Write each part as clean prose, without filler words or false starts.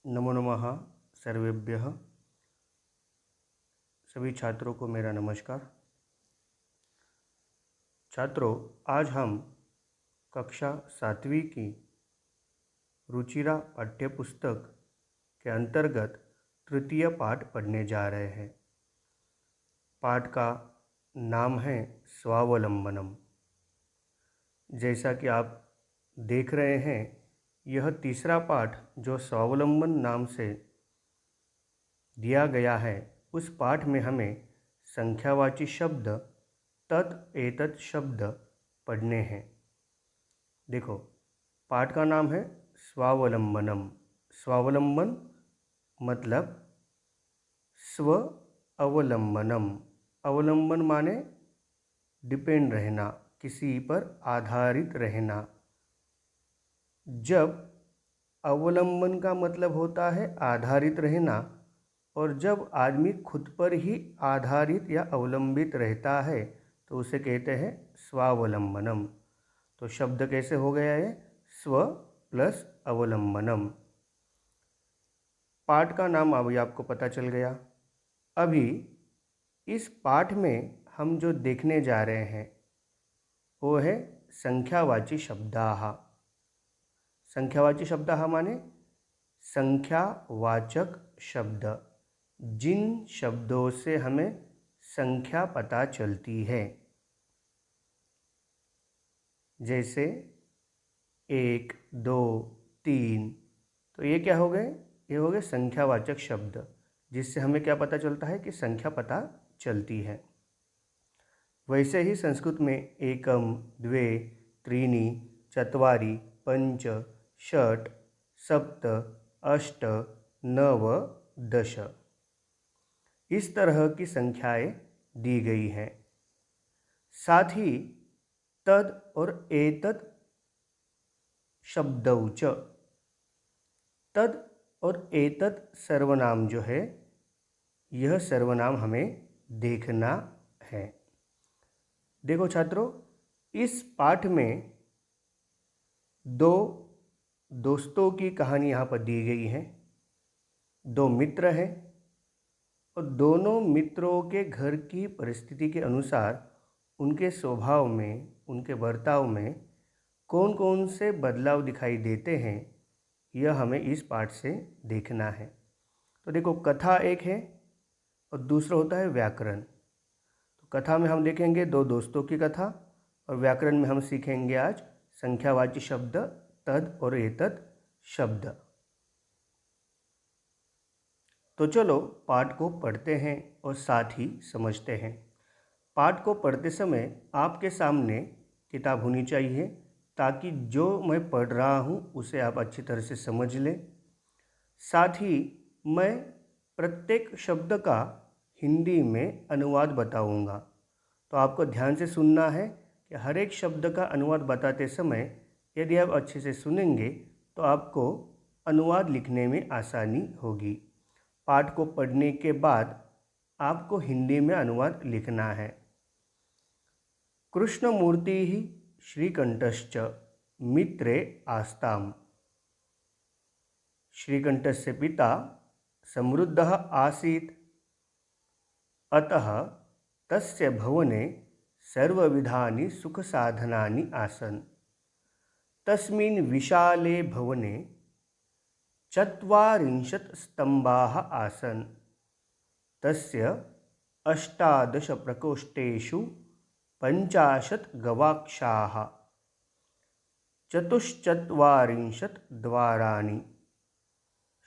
नमो नमः सर्वेभ्यः। सभी छात्रों को मेरा नमस्कार। छात्रों, आज हम कक्षा 7वीं की रुचिरा पाठ्यपुस्तक के अंतर्गत तृतीय पाठ पढ़ने जा रहे हैं। पाठ का नाम है स्वावलंबनम। जैसा कि आप देख रहे हैं, यह तीसरा पाठ जो स्वावलंबन नाम से दिया गया है, उस पाठ में हमें संख्यावाची शब्द तत् एतत् शब्द पढ़ने हैं। देखो, पाठ का नाम है स्वावलंबनम। स्वावलंबन मतलब स्व अवलंबनम। अवलंबन माने डिपेंड रहना, किसी पर आधारित रहना। जब अवलंबन का मतलब होता है आधारित रहना, और जब आदमी खुद पर ही आधारित या अवलंबित रहता है तो उसे कहते हैं स्वावलंबनम। तो शब्द कैसे हो गया है? स्व प्लस अवलंबनम। पाठ का नाम अभी आपको पता चल गया। अभी इस पाठ में हम जो देखने जा रहे हैं वो है संख्यावाची शब्दाः। संख्यावाची शब्दाः माने संख्यावाचक शब्द, जिन शब्दों से हमें संख्या पता चलती है। जैसे 1, 2, 3, तो ये क्या हो गए? ये हो गए संख्यावाचक शब्द, जिससे हमें क्या पता चलता है कि संख्या पता चलती है। वैसे ही संस्कृत में एकम, द्वे, त्रीणि, चत्वारि, पंच, षट्, सप्त, अष्ट, नव, दश, इस तरह की संख्याएं दी गई हैं। साथ ही तद और एतत् शब्दौ च, तद और एतत् सर्वनाम जो है, यह सर्वनाम हमें देखना है। देखो छात्रों, इस पाठ में दो दोस्तों की कहानी यहाँ पर दी गई है। दो मित्र हैं और दोनों मित्रों के घर की परिस्थिति के अनुसार उनके स्वभाव में, उनके बर्ताव में कौन कौन से बदलाव दिखाई देते हैं, यह हमें इस पाठ से देखना है। तो देखो, कथा एक है और दूसरा होता है व्याकरण। तो कथा में हम देखेंगे दो दोस्तों की कथा, और व्याकरण में हम सीखेंगे आज संख्यावाची शब्द तद और एतत् शब्द। तो चलो पाठ को पढ़ते हैं और साथ ही समझते हैं। पाठ को पढ़ते समय आपके सामने किताब होनी चाहिए, ताकि जो मैं पढ़ रहा हूँ उसे आप अच्छी तरह से समझ लें। साथ ही मैं प्रत्येक शब्द का हिंदी में अनुवाद बताऊँगा, तो आपको ध्यान से सुनना है कि हर एक शब्द का अनुवाद बताते समय यदि आप अच्छे से सुनेंगे तो आपको अनुवाद लिखने में आसानी होगी। पाठ को पढ़ने के बाद आपको हिंदी में अनुवाद लिखना है। कृष्णमूर्तिः श्रीकंठश्च मित्रे आस्ताम्। श्रीकंठस्य पिता समृद्धः आसीत्, अतः तस्य भवने सर्वविधानि सुखसाधनानि आसन्। तस्मिन् विशाले भवने 40 स्तम्भाः आसन्। तस्य 18 प्रकोष्ठेषु 50 गवाक्षाः, 44 द्वाराणि,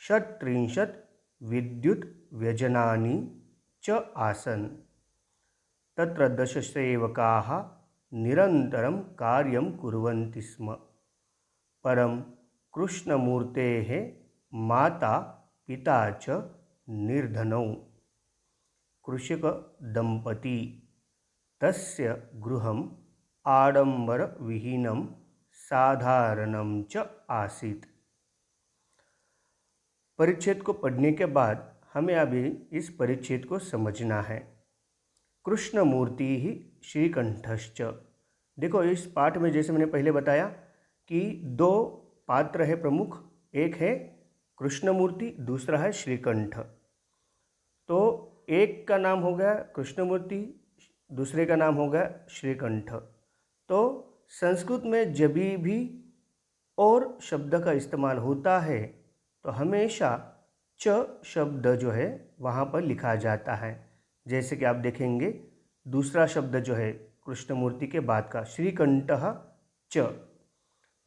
36 विद्युत् व्यजनानि च आसन्। तत्र 10 सेवकाः निरन्तरं कार्यं कुर्वन्ति स्म। परं कृष्णमूर्तेः माता पिता च निर्धनौ। कृषिकदम्पती। तस्य गृहम् आडम्बरविहीनं साधारणं च आसीत्। परिच्छेद को पढ़ने के बाद हमें अभी इस परिच्छेद को समझना है। कृष्णमूर्ति ही श्रीकंठश्च। देखो, इस पाठ में जैसे मैंने पहले बताया कि दो पात्र है प्रमुख। एक है कृष्णमूर्ति, दूसरा है श्रीकंठ। तो एक का नाम हो गया कृष्णमूर्ति, दूसरे का नाम हो गया श्रीकंठ। तो संस्कृत में जब भी और शब्द का इस्तेमाल होता है तो हमेशा च शब्द जो है वहाँ पर लिखा जाता है। जैसे कि आप देखेंगे दूसरा शब्द जो है कृष्णमूर्ति के बाद का श्रीकंठः च,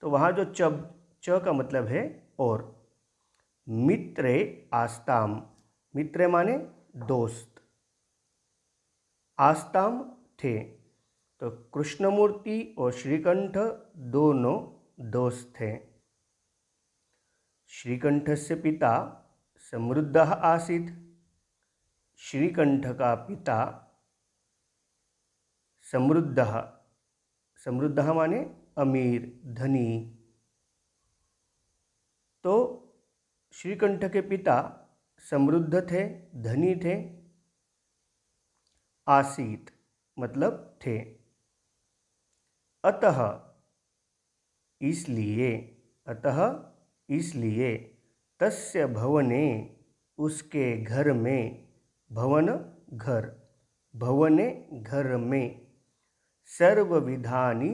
तो वहाँ जो च का मतलब है और। मित्रे आस्ताम, मित्रे माने दोस्त, आस्ताम थे। तो कृष्णमूर्ति और श्रीकंठ दोनों दोस्त थे। श्रीकंठस्य पिता समृद्धः आसीत्, श्रीकंठ का पिता समृद्धः, समृद्धः माने अमीर, धनी। तो श्रीकंठ के पिता समृद्ध थे, धनी थे। आसीत मतलब थे। अतः इसलिए, अतः इसलिए, तस्य भवने उसके घर में, भवन घर, भवने घर में, सर्वविधानि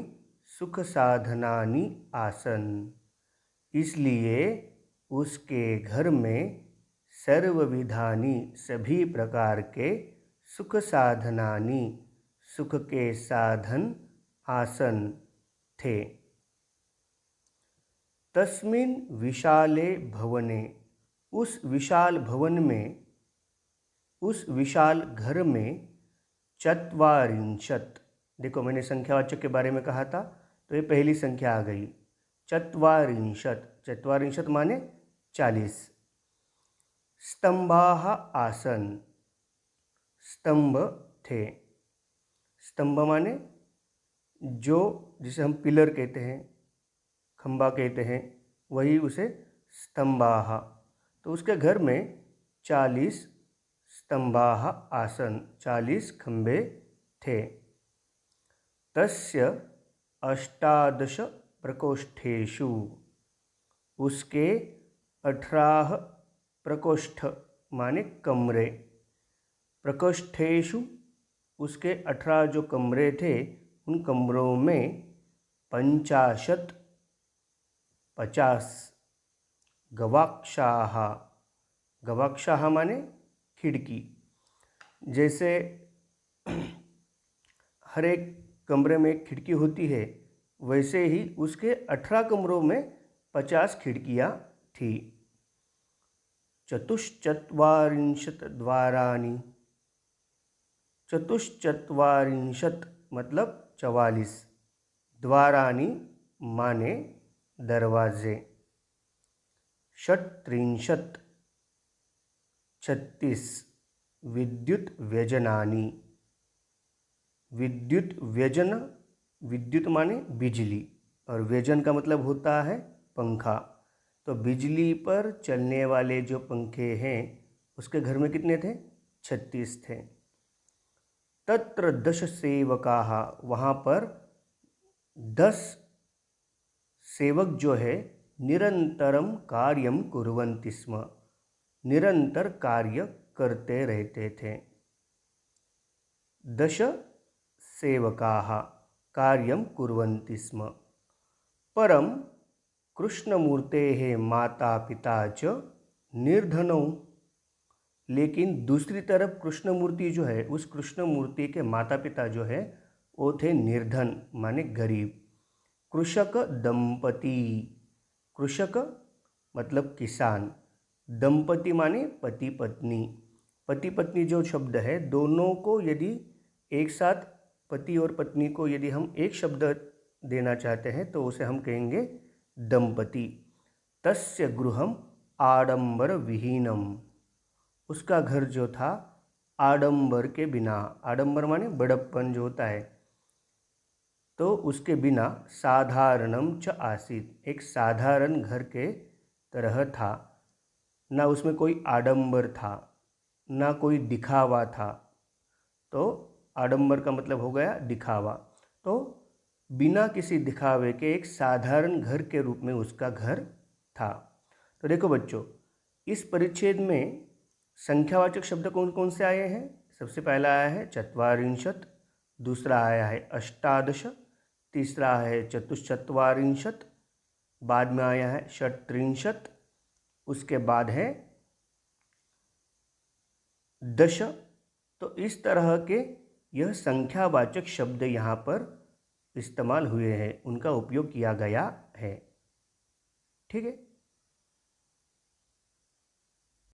सुख साधनानि आसन, इसलिए उसके घर में सर्वविधानि सभी प्रकार के सुख साधनानि सुख के साधन आसन थे। तस्मिन् विशाले भवने, उस विशाल भवन में, उस विशाल घर में, चत्वारिंशत्, देखो मैंने संख्यावाचक के बारे में कहा था तो ये पहली संख्या आ गई, चत्वारिंशत्, चत्वारिंशत् माने 40। स्तंभाः आसन, स्तंभ थे, स्तंभ माने जो जिसे हम पिलर कहते हैं, खंबा कहते हैं, वही उसे स्तंभाः। तो उसके घर में 40 स्तंभाः आसन, 40 खंबे थे। तस्य 18 प्रकोष्ठेषु, उसके 18 प्रकोष्ठ माने कमरे, प्रकोष्ठेषु उसके 18 जो कमरे थे उन कमरों में 50 गवाक्षाः, गवाक्षाः माने खिड़की। जैसे हर एक कमरे में एक खिड़की होती है, वैसे ही उसके 18 कमरों में 50 खिड़कियाँ थी। चतुश्चत्वारिंशत् द्वाराणि, चतुश्चत्वारिंशत् मतलब 44, द्वाराणि माने दरवाजे, षट्त्रिंशत् 36 विद्युत व्यजनानि, विद्युत व्यजन, विद्युत माने बिजली और व्यजन का मतलब होता है पंखा। तो बिजली पर चलने वाले जो पंखे हैं उसके घर में कितने थे? 36 थे। तत्र 10 सेवकाः, वहाँ पर 10 सेवक जो है निरंतरम कार्यम कुर्वन्ति स्म, निरंतर कार्य करते रहते थे। 10 सेवकाः कार्यं कुर्वन्ति स्म। परं कृष्णमूर्तेः माता पिता च निर्धनौ, लेकिन दूसरी तरफ कृष्णमूर्ति जो है, उस कृष्णमूर्ति के माता पिता जो है वो थे निर्धन माने गरीब। कृषक दंपति, कृषक मतलब किसान, दंपति माने पति पत्नी। पति पत्नी जो शब्द है, दोनों को यदि एक साथ, पति और पत्नी को यदि हम एक शब्द देना चाहते हैं तो उसे हम कहेंगे दंपति। तस्य गृहम आडंबर विहीनम, उसका घर जो था आडंबर के बिना, आडंबर माने बड़प्पन जो होता है, तो उसके बिना साधारणम च आसीत, एक साधारण घर के तरह था। ना उसमें कोई आडंबर था, ना कोई दिखावा था। तो आडंबर का मतलब हो गया दिखावा। तो बिना किसी दिखावे के एक साधारण घर के रूप में उसका घर था। तो देखो बच्चों, इस परिच्छेद में संख्यावाचक शब्द कौन कौन से आए हैं? सबसे पहला आया है चत्वारिंशत्, दूसरा आया है अष्टादश, तीसरा है चतुश्चत्वारिंशत्, बाद में आया है षट्त्रिंशत्, उसके बाद है दश। तो इस तरह के यह संख्यावाचक शब्द यहाँ पर इस्तेमाल हुए हैं, उनका उपयोग किया गया है। ठीक है।